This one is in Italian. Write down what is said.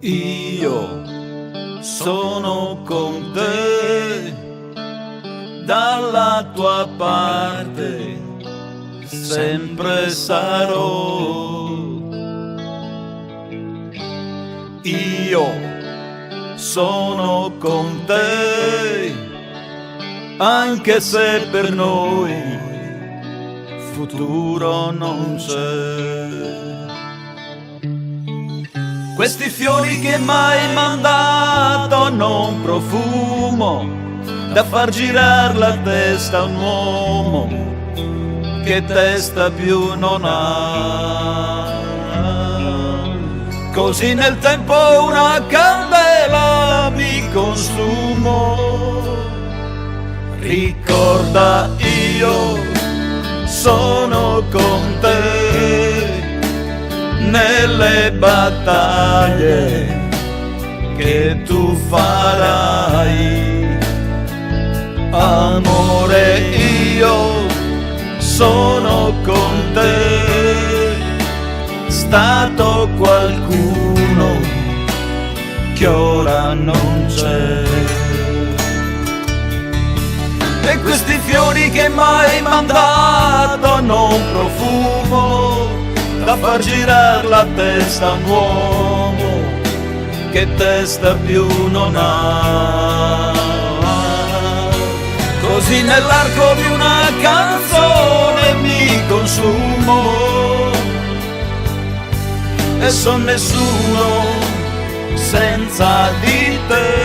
Io sono con te, dalla tua parte sempre sarò. Io sono con te, anche se per noi futuro non c'è. Questi fiori che m'hai mandato non profumo, da far girare la testa a un uomo che testa più non ha. Così nel tempo una candela mi consumo. Ricorda, io sono con te nelle battaglie che tu farai. Amore, io sono con te, stato qualcuno che ora non c'è. E questi fiori che m'hai mandato non profumo, da far girare la testa a un uomo che testa più non ha. Così nell'arco di una canzone mi consumo e son nessuno senza di te.